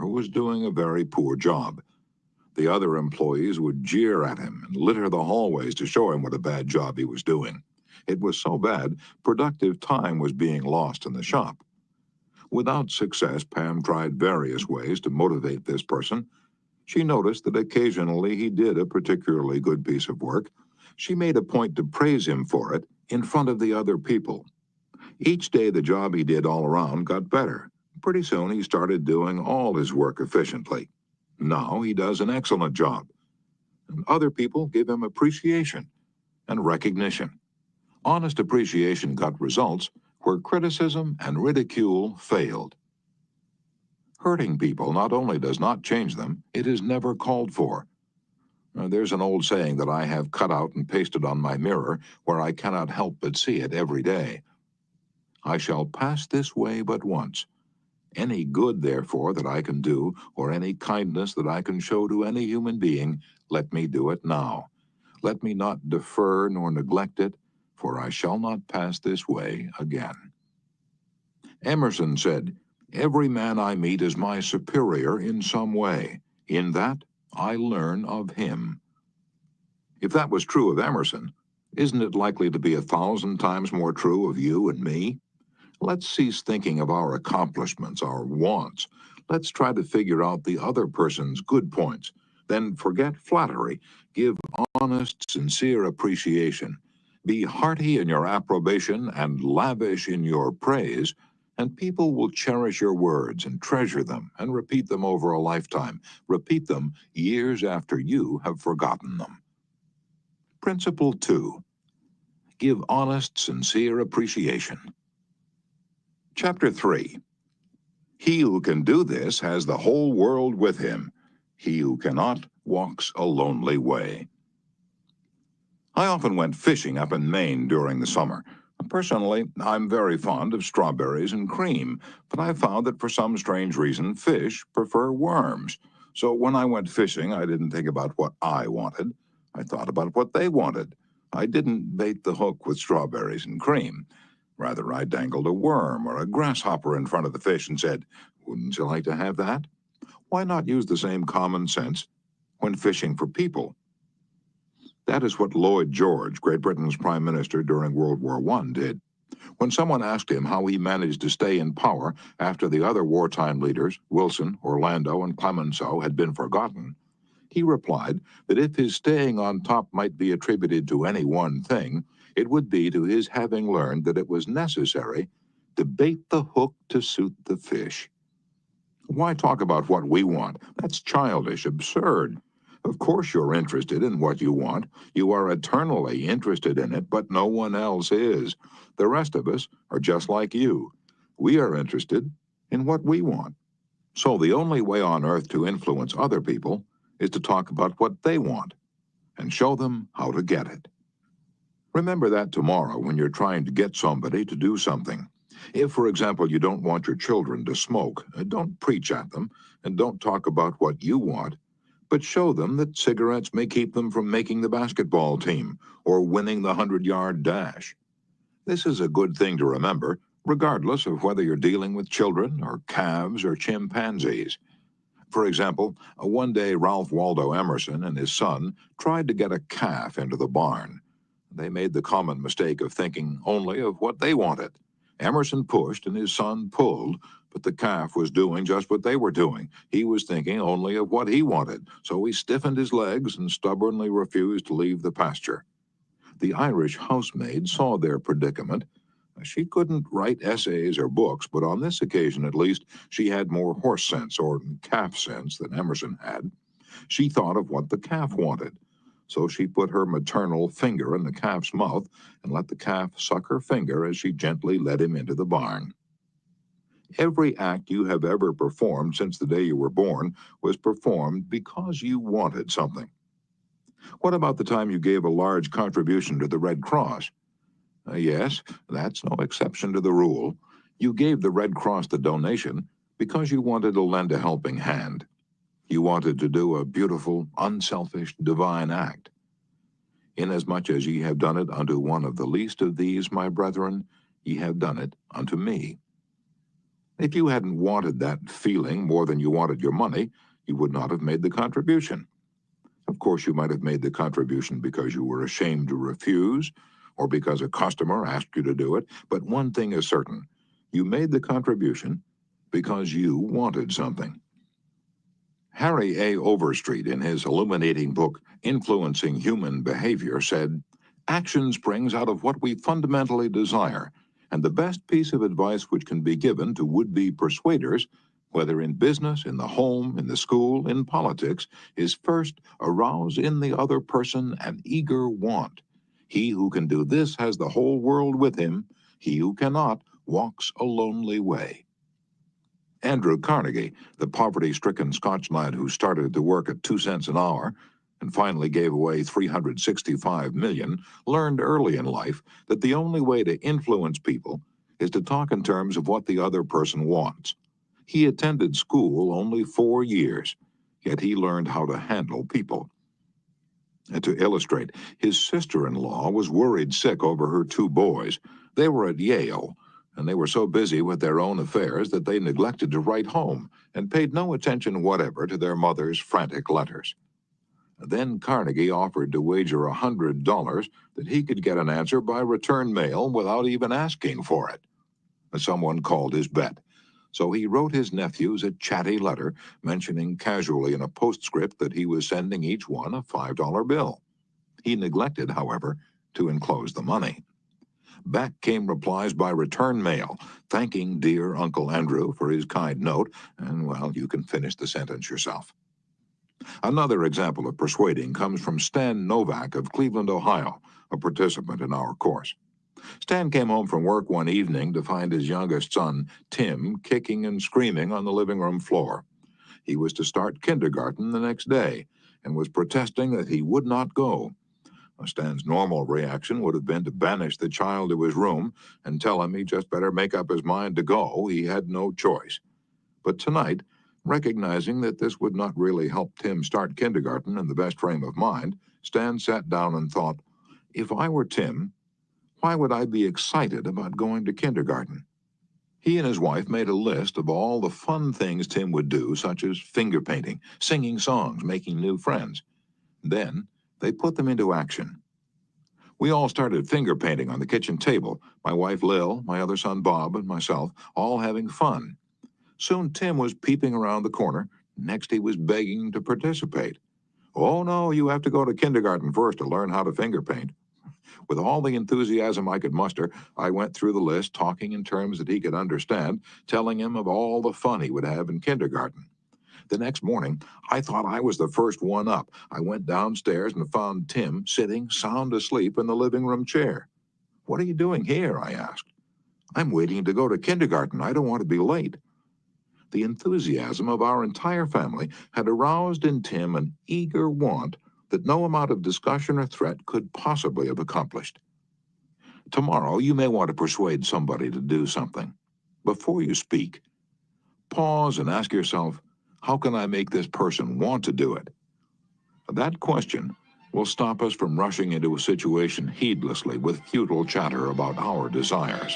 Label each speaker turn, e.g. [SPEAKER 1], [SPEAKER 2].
[SPEAKER 1] who was doing a very poor job. The other employees would jeer at him and litter the hallways to show him what a bad job he was doing. It was so bad, productive time was being lost in the shop. Without success, Pam tried various ways to motivate this person. She noticed that occasionally he did a particularly good piece of work. She made a point to praise him for it in front of the other people. Each day the job he did all around got better. Pretty soon he started doing all his work efficiently. Now he does an excellent job. And other people give him appreciation and recognition. Honest appreciation got results where criticism and ridicule failed. Hurting people not only does not change them, it is never called for. There's an old saying that I have cut out and pasted on my mirror where I cannot help but see it every day. I shall pass this way but once. Any good, therefore, that I can do, or any kindness that I can show to any human being, let me do it now. Let me not defer nor neglect it, for I shall not pass this way again. Emerson said, "Every man I meet is my superior in some way. In that, I learn of him." If that was true of Emerson, isn't it likely to be 1,000 times more true of you and me? Let's cease thinking of our accomplishments, our wants. Let's try to figure out the other person's good points. Then forget flattery. Give honest, sincere appreciation. Be hearty in your approbation and lavish in your praise, and people will cherish your words and treasure them and repeat them over a lifetime. Repeat them years after you have forgotten them. Principle 2. Give honest, sincere appreciation. Chapter 3. He who can do this has the whole world with him. He who cannot walks a lonely way. I often went fishing up in Maine during the summer. Personally, I'm very fond of strawberries and cream, but I found that for some strange reason, fish prefer worms. So when I went fishing, I didn't think about what I wanted. I thought about what they wanted. I didn't bait the hook with strawberries and cream. Rather, I dangled a worm or a grasshopper in front of the fish and said, "Wouldn't you like to have that?" Why not use the same common sense when fishing for people? That is what Lloyd George, Great Britain's Prime Minister during World War I, did. When someone asked him how he managed to stay in power after the other wartime leaders, Wilson, Orlando, and Clemenceau, had been forgotten, he replied that if his staying on top might be attributed to any one thing, it would be to his having learned that it was necessary to bait the hook to suit the fish. Why talk about what we want? That's childish, absurd. Of course you're interested in what you want. You are eternally interested in it, but no one else is. The rest of us are just like you. We are interested in what we want. So the only way on earth to influence other people is to talk about what they want and show them how to get it. Remember that tomorrow when you're trying to get somebody to do something. If, for example, you don't want your children to smoke, don't preach at them and don't talk about what you want, but show them that cigarettes may keep them from making the basketball team or winning the 100-yard dash. This is a good thing to remember, regardless of whether you're dealing with children or calves or chimpanzees. For example, one day Ralph Waldo Emerson and his son tried to get a calf into the barn. They made the common mistake of thinking only of what they wanted. Emerson pushed and his son pulled, but the calf was doing just what they were doing. He was thinking only of what he wanted, so he stiffened his legs and stubbornly refused to leave the pasture. The Irish housemaid saw their predicament. She couldn't write essays or books, but on this occasion at least, she had more horse sense or calf sense than Emerson had. She thought of what the calf wanted. So she put her maternal finger in the calf's mouth and let the calf suck her finger as she gently led him into the barn. Every act you have ever performed since the day you were born was performed because you wanted something. What about the time you gave a large contribution to the Red Cross? Yes, that's no exception to the rule. You gave the Red Cross the donation because you wanted to lend a helping hand. You wanted to do a beautiful, unselfish, divine act. Inasmuch as ye have done it unto one of the least of these, my brethren, ye have done it unto me. If you hadn't wanted that feeling more than you wanted your money, you would not have made the contribution. Of course, you might have made the contribution because you were ashamed to refuse or because a customer asked you to do it, but one thing is certain. You made the contribution because you wanted something. Harry A. Overstreet, in his illuminating book, Influencing Human Behavior, said, "Action springs out of what we fundamentally desire, and the best piece of advice which can be given to would-be persuaders, whether in business, in the home, in the school, in politics, is first arouse in the other person an eager want. He who can do this has the whole world with him. He who cannot walks a lonely way." Andrew Carnegie, the poverty-stricken Scotch lad who started to work at 2 cents an hour and finally gave away $365 million, learned early in life that the only way to influence people is to talk in terms of what the other person wants. He attended school only 4 years, yet he learned how to handle people. And to illustrate, his sister-in-law was worried sick over her 2 boys. They were at Yale, and they were so busy with their own affairs that they neglected to write home and paid no attention whatever to their mother's frantic letters. Then Carnegie offered to wager $100 that he could get an answer by return mail without even asking for it. Someone called his bet. So he wrote his nephews a chatty letter mentioning casually in a postscript that he was sending each one a $5 bill. He neglected, however, to enclose the money. Back came replies by return mail, thanking dear Uncle Andrew for his kind note, and, well, you can finish the sentence yourself. Another example of persuading comes from Stan Novak of Cleveland, Ohio, a participant in our course. Stan came home from work one evening to find his youngest son, Tim, kicking and screaming on the living room floor. He was to start kindergarten the next day and was protesting that he would not go. Stan's normal reaction would have been to banish the child to his room and tell him he just better make up his mind to go. He had no choice. But tonight, recognizing that this would not really help Tim start kindergarten in the best frame of mind, Stan sat down and thought, if I were Tim, why would I be excited about going to kindergarten? He and his wife made a list of all the fun things Tim would do, such as finger painting, singing songs, making new friends. Then they put them into action. We all started finger painting on the kitchen table, my wife Lil, my other son Bob, and myself, all having fun. Soon Tim was peeping around the corner. Next he was begging to participate. "Oh no, you have to go to kindergarten first to learn how to finger paint." With all the enthusiasm I could muster, I went through the list, talking in terms that he could understand, telling him of all the fun he would have in kindergarten. The next morning, I thought I was the first one up. I went downstairs and found Tim sitting sound asleep in the living room chair. "What are you doing here?" I asked. "I'm waiting to go to kindergarten. I don't want to be late." The enthusiasm of our entire family had aroused in Tim an eager want that no amount of discussion or threat could possibly have accomplished. Tomorrow, you may want to persuade somebody to do something. Before you speak, pause and ask yourself, how can I make this person want to do it? That question will stop us from rushing into a situation heedlessly with futile chatter about our desires.